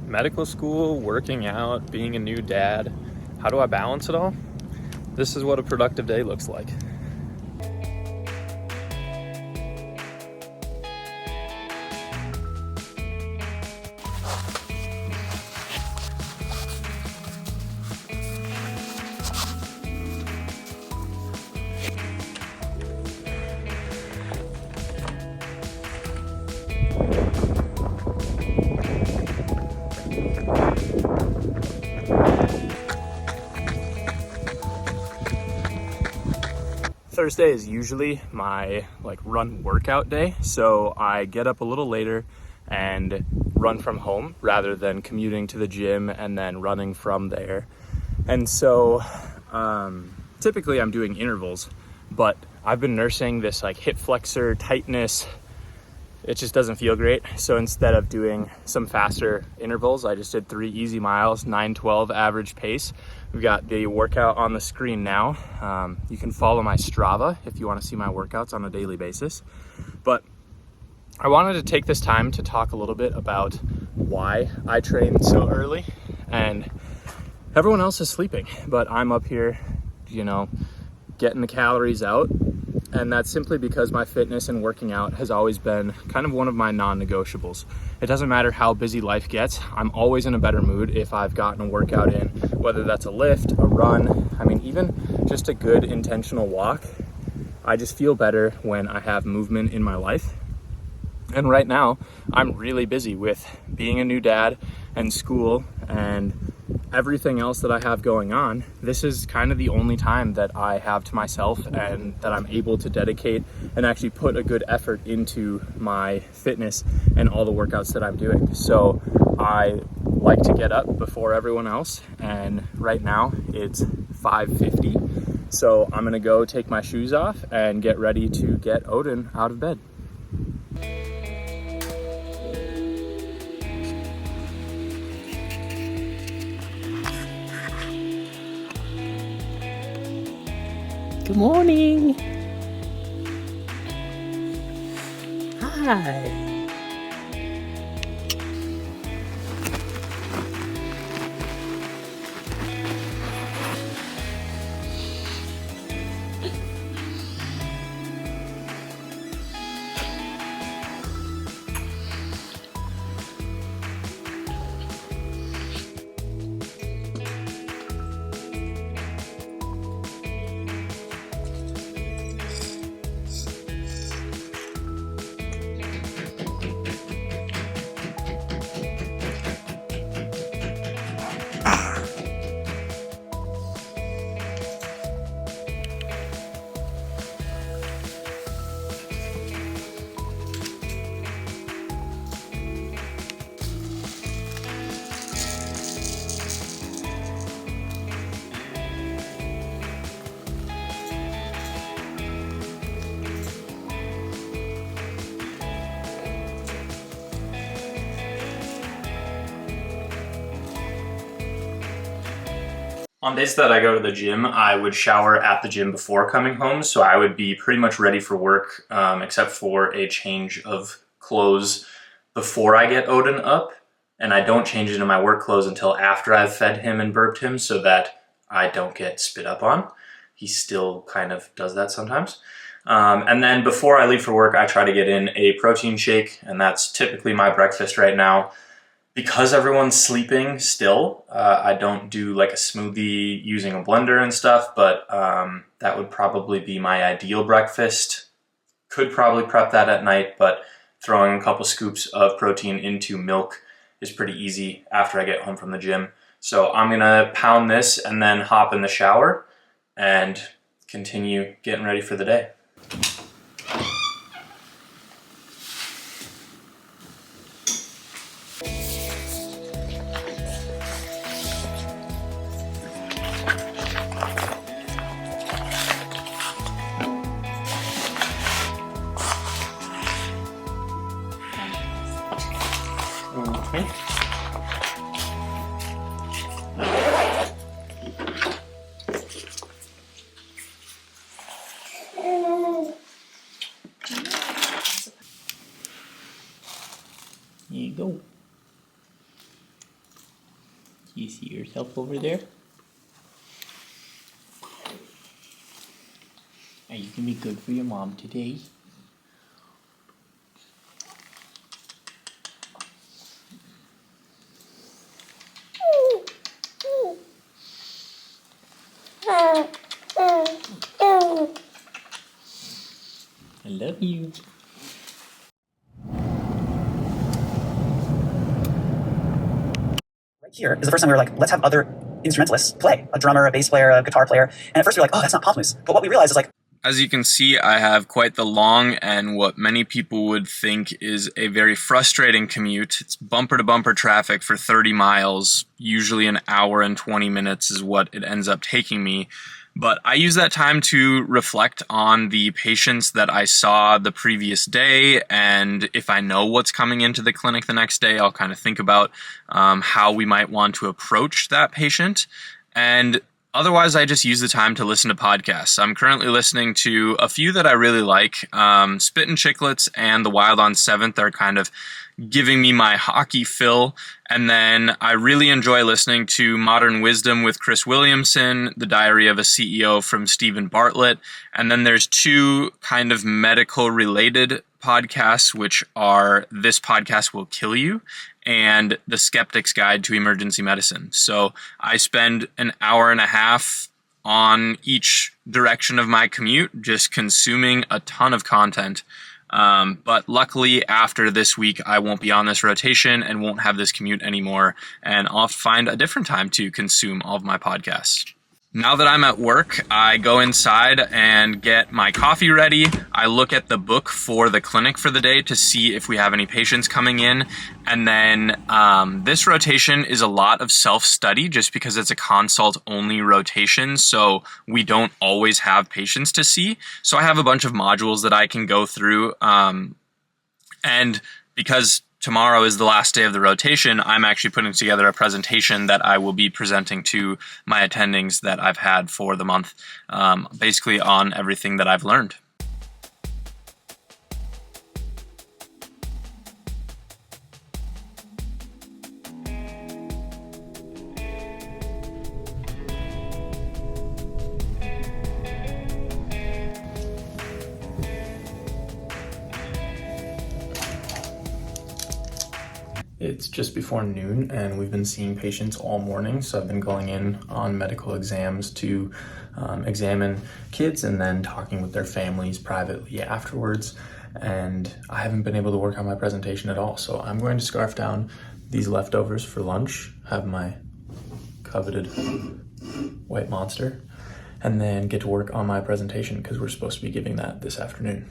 medical school, working out, being a new dad. How do I balance it all? This is what a productive day looks like. Thursday is usually my run workout day, so I get up a little later and run from home rather than commuting to the gym and then running from there. And so typically I'm doing intervals, but I've been nursing this hip flexor tightness. It just doesn't feel great. So instead of doing some faster intervals, I just did 3 easy miles, 9:12 average pace. We've got the workout on the screen now. You can follow my Strava if you want to see my workouts on a daily basis. But I wanted to take this time to talk a little bit about why I train so early. And everyone else is sleeping, but I'm up here, getting the calories out. And that's simply because my fitness and working out has always been kind of one of my non-negotiables. It doesn't matter how busy life gets, I'm always in a better mood if I've gotten a workout in, whether that's a lift, a run, even just a good intentional walk. I just feel better when I have movement in my life. And right now, I'm really busy with being a new dad and school and everything else that I have going on. This is kind of the only time that I have to myself and that I'm able to dedicate and actually put a good effort into my fitness and all the workouts that I'm doing. So I like to get up before everyone else, and right now it's 5:50. So I'm gonna go take my shoes off and get ready to get Odin out of bed. Good morning. Hi. On days that I go to the gym, I would shower at the gym before coming home, so I would be pretty much ready for work, except for a change of clothes before I get Odin up, and I don't change into my work clothes until after I've fed him and burped him so that I don't get spit up on. He still kind of does that sometimes. And then before I leave for work, I try to get in a protein shake, and that's typically my breakfast right now. Because everyone's sleeping still, I don't do a smoothie using a blender and stuff, but that would probably be my ideal breakfast. Could probably prep that at night, but throwing a couple scoops of protein into milk is pretty easy after I get home from the gym. So I'm gonna pound this and then hop in the shower and continue getting ready for the day. You see yourself over there? Are you gonna be good for your mom today? I love you. Right here is the first time we were like, let's have other instrumentalists play. A drummer, a bass player, a guitar player. And at first we were like, oh, that's not Pamplemousse. But what we realized is like, As you can see, I have quite the long and what many people would think is a very frustrating commute. It's bumper to bumper traffic for 30 miles, usually an hour and 20 minutes is what it ends up taking me. But I use that time to reflect on the patients that I saw the previous day, and if I know what's coming into the clinic the next day, I'll kind of think about how we might want to approach that patient. And otherwise, I just use the time to listen to podcasts. I'm currently listening to a few that I really like. Spit and Chicklets and The Wild on 7th are kind of giving me my hockey fill. And then I really enjoy listening to Modern Wisdom with Chris Williamson, The Diary of a CEO from Stephen Bartlett. And then there's two kind of medical related podcasts, which are This Podcast Will Kill You and The Skeptic's Guide to Emergency Medicine. So I spend an hour and a half on each direction of my commute, just consuming a ton of content. But luckily after this week, I won't be on this rotation and won't have this commute anymore. And I'll find a different time to consume all of my podcasts. Now that I'm at work, I go inside and get my coffee ready. I look at the book for the clinic for the day to see if we have any patients coming in. And then this rotation is a lot of self-study just because it's a consult-only rotation, so we don't always have patients to see. So I have a bunch of modules that I can go through. And because tomorrow is the last day of the rotation, I'm actually putting together a presentation that I will be presenting to my attendings that I've had for the month, basically on everything that I've learned. It's just before noon and we've been seeing patients all morning, so I've been going in on medical exams to examine kids and then talking with their families privately afterwards, and I haven't been able to work on my presentation at all, so I'm going to scarf down these leftovers for lunch, have my coveted white monster, and then get to work on my presentation because we're supposed to be giving that this afternoon.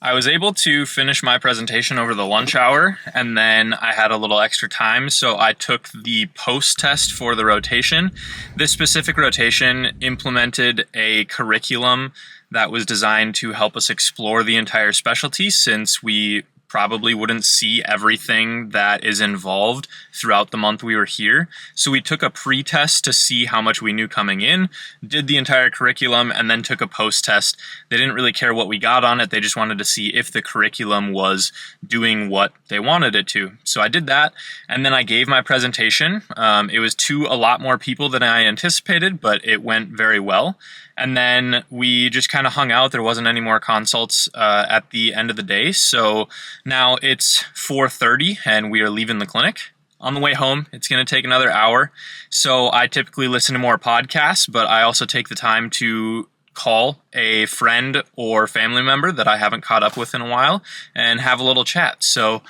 I was able to finish my presentation over the lunch hour, and then I had a little extra time, so I took the post-test for the rotation. This specific rotation implemented a curriculum that was designed to help us explore the entire specialty, since we probably wouldn't see everything that is involved throughout the month we were here. So we took a pre-test to see how much we knew coming in, did the entire curriculum, and then took a post-test. They didn't really care what we got on it. They just wanted to see if the curriculum was doing what they wanted it to. So I did that, and then I gave my presentation. It was to a lot more people than I anticipated, but it went very well. And then we just kind of hung out. There wasn't any more consults at the end of the day. So now it's 4:30 and we are leaving the clinic. On the way home, it's going to take another hour. So I typically listen to more podcasts, but I also take the time to call a friend or family member that I haven't caught up with in a while and have a little chat. So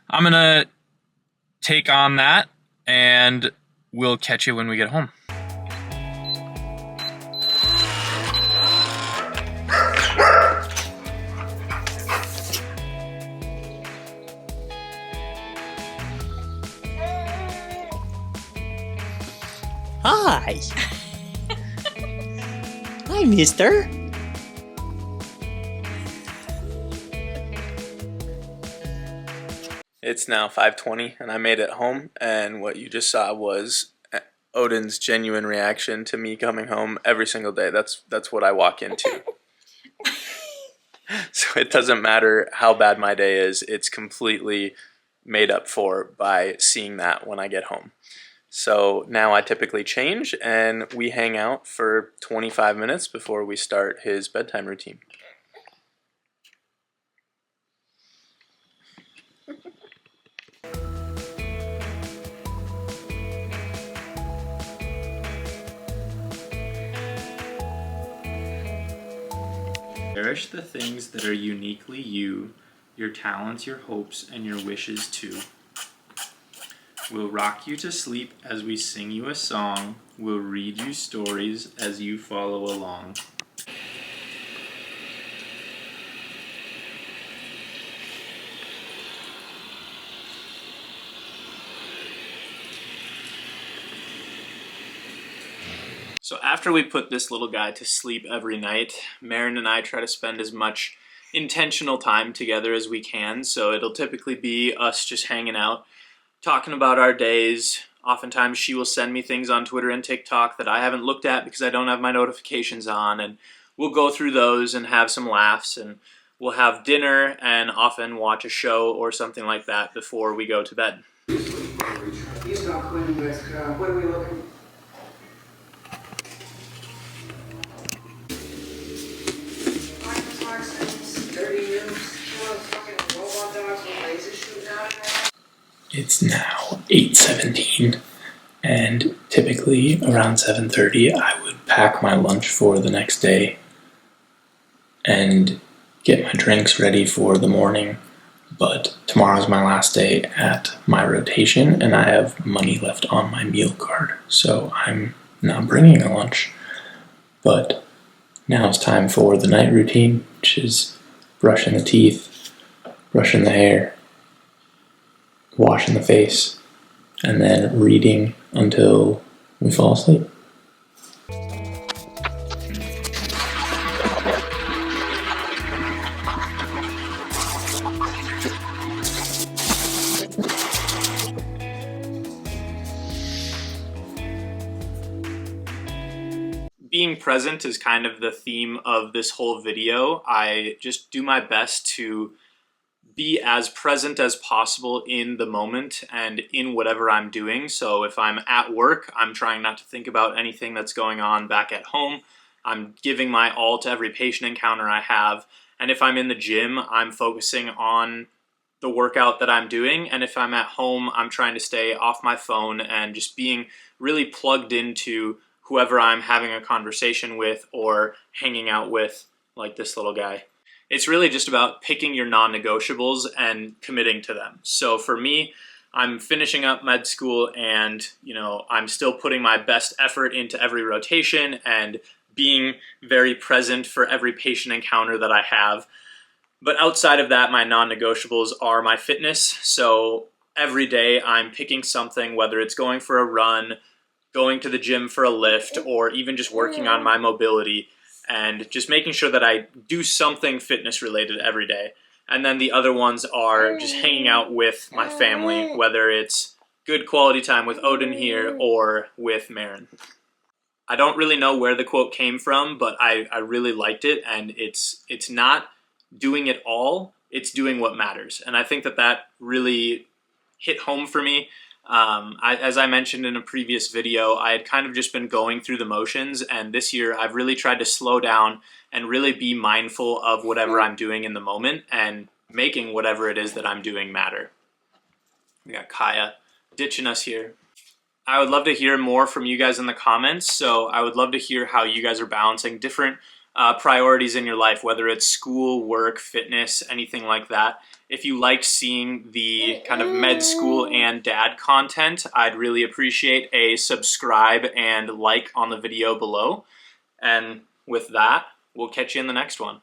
I'm going to take on that, and we'll catch you when we get home. Hi. Hi, mister. It's now 5:20 and I made it home, and what you just saw was Odin's genuine reaction to me coming home every single day. That's what I walk into. So it doesn't matter how bad my day is, it's completely made up for by seeing that when I get home. So now I typically change and we hang out for 25 minutes before we start his bedtime routine. Cherish the things that are uniquely you, your talents, your hopes, and your wishes too. We'll rock you to sleep as we sing you a song. We'll read you stories as you follow along. So after we put this little guy to sleep every night, Marin and I try to spend as much intentional time together as we can. So it'll typically be us just hanging out, talking about our days. Oftentimes she will send me things on Twitter and TikTok that I haven't looked at because I don't have my notifications on, and we'll go through those and have some laughs, and we'll have dinner and often watch a show or something like that before we go to bed. He's not Quinn with, what are we looking? It's now 8:17, and typically around 7:30 I would pack my lunch for the next day and get my drinks ready for the morning. But tomorrow's my last day at my rotation and I have money left on my meal card, so I'm not bringing a lunch. But now it's time for the night routine, which is brushing the teeth, brushing the hair, washing the face, and then reading until we fall asleep. Being present is kind of the theme of this whole video. I just do my best to be as present as possible in the moment and in whatever I'm doing. So if I'm at work, I'm trying not to think about anything that's going on back at home. I'm giving my all to every patient encounter I have. And if I'm in the gym, I'm focusing on the workout that I'm doing. And if I'm at home, I'm trying to stay off my phone and just being really plugged into whoever I'm having a conversation with or hanging out with, like this little guy. It's really just about picking your non-negotiables and committing to them. So for me, I'm finishing up med school and, I'm still putting my best effort into every rotation and being very present for every patient encounter that I have. But outside of that, my non-negotiables are my fitness. So every day I'm picking something, whether it's going for a run, going to the gym for a lift, or even just working on my mobility, and just making sure that I do something fitness related every day. And then the other ones are just hanging out with my family, whether it's good quality time with Odin here or with Marin. I don't really know where the quote came from, but I really liked it, and it's not doing it all, it's doing what matters. And I think that really hit home for me. As I mentioned in a previous video, I had kind of just been going through the motions, and this year I've really tried to slow down and really be mindful of whatever I'm doing in the moment and making whatever it is that I'm doing matter. We got Kaya ditching us here. I would love to hear more from you guys in the comments, so I would love to hear how you guys are balancing different priorities in your life, whether it's school, work, fitness, anything like that. If you like seeing the kind of med school and dad content, I'd really appreciate a subscribe and like on the video below. And with that, we'll catch you in the next one.